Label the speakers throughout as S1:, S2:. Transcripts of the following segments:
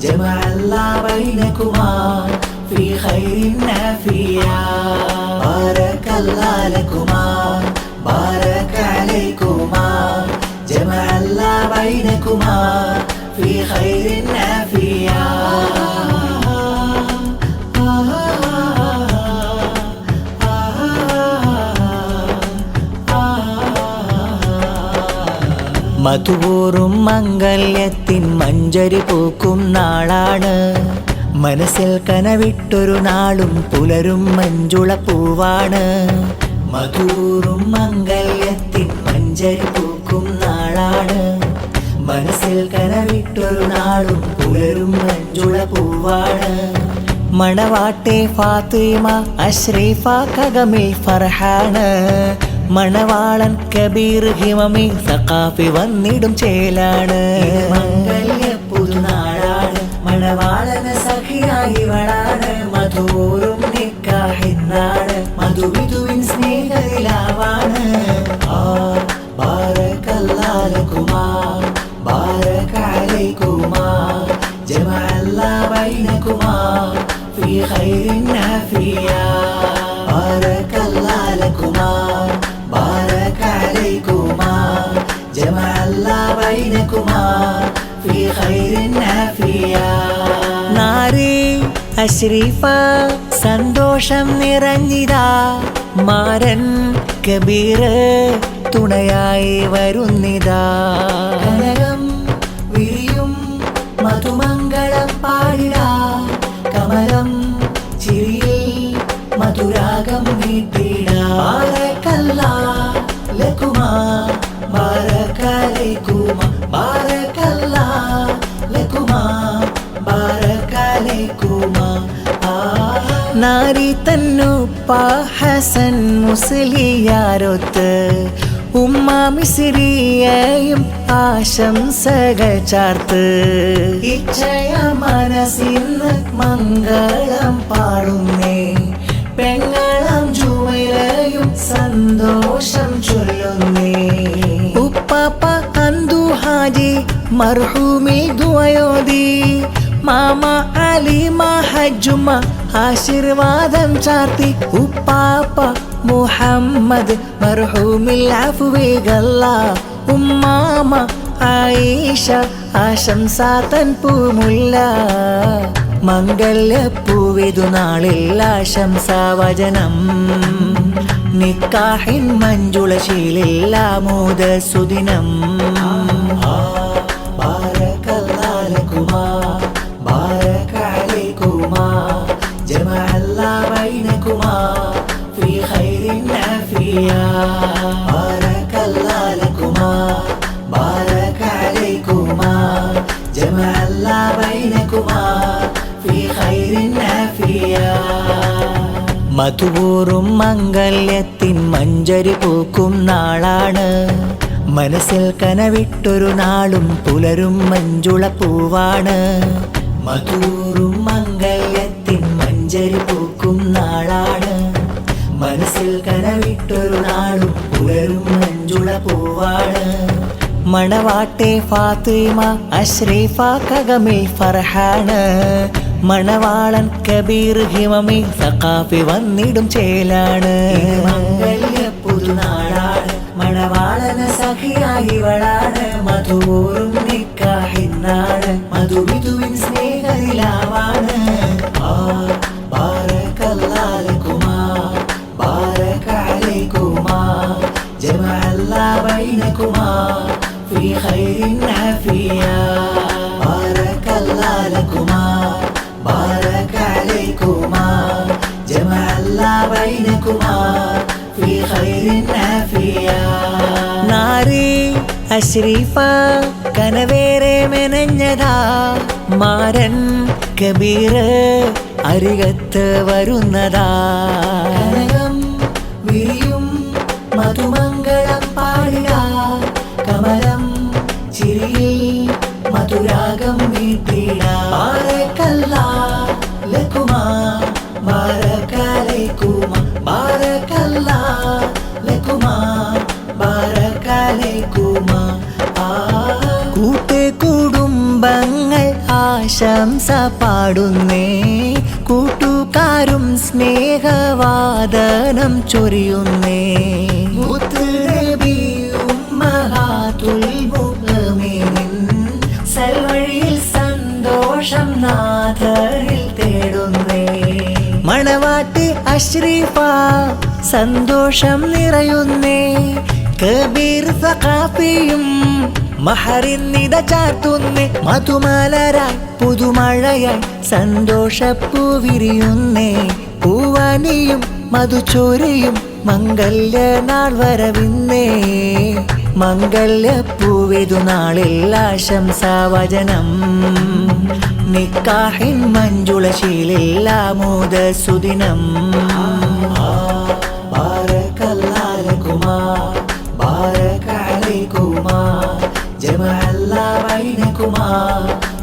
S1: جمع الله بينكما في خير نافيا بارك الله لكما بارك عليكما جمع الله بينكما في خير نافيا മധുവൂറും മംഗല്യത്തിൻ മഞ്ചരി പൂക്കും നാളാണ് മനസ്സിൽ കനവിട്ടൊരു നാളും പുലരും മഞ്ജുള പൂവാണ് മധുവൂറും മംഗല്യത്തിൻ മഞ്ചരി പൂക്കും നാളാണ് മനസ്സിൽ കനവിട്ടൊരു നാളും പുലരും മഞ്ജുള പൂവാണ് മണവാട്ടെ ഫാത്തിമ അഷ്റീഫ കഗമിൽ ഫർഹാണ് മണവാളൻ കബീർ ഹിമമി സഖാഫി വന്നിടും ചേലാണ് മംഗല്യ പുതുനാളാണ് മണവാളന് സഖിയായി വളാണ് മധുവൂറും നിക്കാഹിന്നാണ് മധുവിധുവിൻ സ്നേഹനിലാവാണ് ബാരക്കല്ലാഹു ലക്കുമാ ബാരക അലൈക്കുമാ ജമഅ അല്ലാഹു ബൈനകുമാ ഫീ ഖൈറിൻ നാഫിയാ ബാരക്കല്ലാഹു ലക്കുമാ بارك عليكما جمع الله بينكما في خير نافيا നാരി അഷ്രീഫ സന്തോഷം നിറഞ്ഞിതാ മാരൻ കബീർ തുണയായി വരുന്നിതാ കനകം വിരിയും മധുമംഗളം പാടിടാ കമലം ചിരിയിൽ മധുരാഗം നീട്ടിടാ ലക്കുമാ ബാരക അലൈക്കുമാ ബാരക അല്ലാഹു ലക്കുമാ ബാരക അലൈക്കുമാ നാരി തന്നുപ്പ ഹസൻ മുസ്ലിയാരൊത്ത് ഉമ്മ മിസ്രിയയും ആശംസകൾ ചാർത്ത് ഇച്ഛയ മനസ്സിന്ന് മംഗളം പാടുന്നേ പെങ്ങളും ജുമൈലയും സന്തോഷം ചൊല്ലുന്നേ ഉപ്പാപ്പ അന്തു ഹാജി മർഹൂമിൽ ദുആയോതി മാമ അലിമ ഹജ്ജുമ ആശീർവാദം ചാർത്തി ഉപ്പാപ്പ മുഹമ്മദ് മർഹൂമിൽ അഫ്വേഗല്ല ഉമ്മാമ ആയിഷ ആശംസ തൻ പൂമുല്ല മംഗല്യപ്പൂവിതു നാളിൽ ആശംസാവചനം നിക്കാഹിൻ മഞ്ജുള ശീലിൽ ആമോദ സുദിനം ബാരക്കല്ലാഹു ലക്കുമാ ബാരക അലൈക്കുമാ ജമഅ അല്ലാഹു ബൈനകുമാ ഫീ ഖൈറിൻ നാഫിയാ ബാരക്കല്ലാഹു ലക്കുമാ ബാരക അലൈക്കുമാ ജമഅ അല്ലാഹു ബൈനകുമാ മധുവൂറും മംഗല്യത്തിൻ മഞ്ചരി പൂക്കും നാളാണ് മനസ്സിൽ കനവിട്ടൊരു നാളും പുലരും മഞ്ജുള പൂവാണ് മധുവൂറും മംഗല്യത്തിൻ മഞ്ചരി പൂക്കും നാളാണ് മനസ്സിൽ കനവിട്ടൊരു നാളും പുലരും മഞ്ജുള പൂവാണ് മണവാട്ടെ ഫാത്തിമ അഷ്റീഫ കഗമിൽ ഫർഹാണ് മണവാളൻ കബീർ ഹിമമി സഖാഫി വന്നിടും ചേലാണ് മംഗല്യ പുതുനാളാണ് മണവാളന് സഖിയായി വളാണ് മധുവൂറും നിക്കാഹിന്നാണ് മധുവിധുവിൻ സ്നേഹനിലാവാണ് ബാരക്കല്ലാഹു ലക്കുമാ ബാരക അലൈക്കുമാ ജമഅ അല്ലാഹു ബൈനകുമാ ഫീ ഖൈറിൻ നാഫിയാ ബാരക്കല്ലാഹു ലക്കുമാ بارك عليكما جمع الله بينكما في خير نافيا നാരി അഷ്രീഫ കനവേറെ മെനഞ്ഞതാ മാരൻ കബീർ അരികത്ത് വരുന്നതാ കനകം വിരിയും മധുമംഗളം പാടിടാ കമലം ചിരിയിൽ മധുരാഗം നീട്ടിടാ ബാരക്കല്ലാഹു ലക്കുമാ ബാരക അലൈക്കുമാ ബാരക്കല്ലാഹു ലക്കുമാ ബാരക അലൈക്കുമാ കൂട്ടേ കുടുംബങ്ങൾ ആശംസ പാടുന്നേ, കൂട്ടുകാരും സ്നേഹവാദനം ചൊരിയുന്നേ. മുത്ത് നബി ഉമ്മഹാത്തുൽ മുഅ്മിനീൻ, സൽവഴിയിൽ സന്തോഷം നാഥരിൽ തേടുന്നേ. മണവാട്ടി അഷ്രീഫ സന്തോഷം നിറയുന്നേ, കബീർ സഖാഫിയും മഹറിന്നിട ചാർത്തുന്നേ. മധുമലരായി പുതുമഴയായി സന്തോഷപ്പൂ വിരിയുന്നേ, പൂവനിയും മധുചോരിയും മംഗല്യ നാൾ വരവിന്നേ. മംഗല്യപ്പൂവിതു നാളിൽ ആശംസാവചനം, നിക്കാഹിൻ മഞ്ജുളശീലിൽ ആമോദ സുദിനം. ബാരകല്ലാഹു ലകുമാ ബാരക അലൈകുമാ, ജമഅ അല്ലാഹു ബൈനകുമാ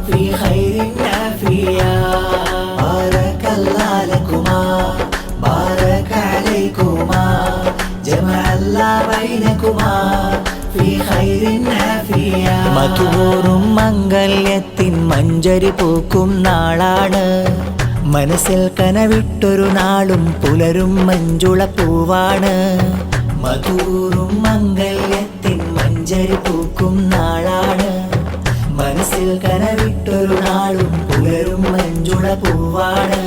S1: ഫീ ഖൈരിൻ ആഫിയാ. ബാരകല്ലാഹു ലകുമാ ബാരക അലൈകുമാ, ജമഅ അല്ലാഹു ബൈനകുമാ ഫീ ഖൈരിൻ ആഫിയാ. മധുവൂറും മംഗല്യത്തിൻ മഞ്ചരി പൂക്കും നാളാണ്, മനസ്സിൽ കനവിട്ടൊരു നാളും പുലരും മഞ്ജുള പൂവാണ്. മധുവൂറും മംഗല്യത്തിൻ മഞ്ചരി പൂക്കും നാളാണ്, മനസ്സിൽ കനവിട്ടൊരു നാളും പുലരും മഞ്ജുള പൂവാണ്.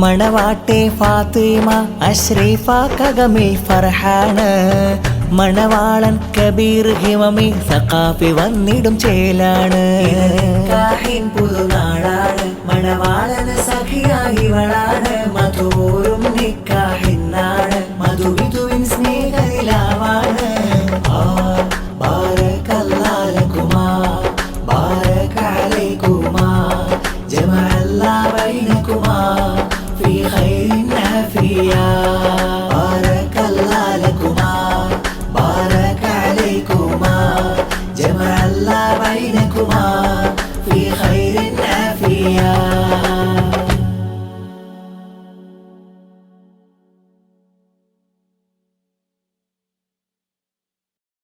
S1: മണവാട്ടെ ഫാത്തിമ അഷ്രീഫ കഗമിൽ ഫർഹാണ്, മണവാളൻ കബീർ ഹിമമി സഖാഫി വന്നിടും ചേലാണ്. നിക്കാഹിൻ പുതുനാളാണ്, മണവാളന് സഖിയായിവളാണ്. മധുവൂറും നിക്കാഹിൻ നാട്, മധുവിധുവിൻ സ്നേഹനിലാവാണ്. ബാരകല്ലാഹു ലകുമാ ബാരക അലൈകുമാ, ജമഅ അല്ലാഹു ബൈനകുമാ ഫീ ഖൈരിൻ ആഫിയാ. ബാരകല്ലാഹു ലകുമാ ബാരക അലൈകുമാ, ജമഅ അല്ലാഹു ബൈനകുമാ ഫീ ഖൈരിൻ ആഫിയാ.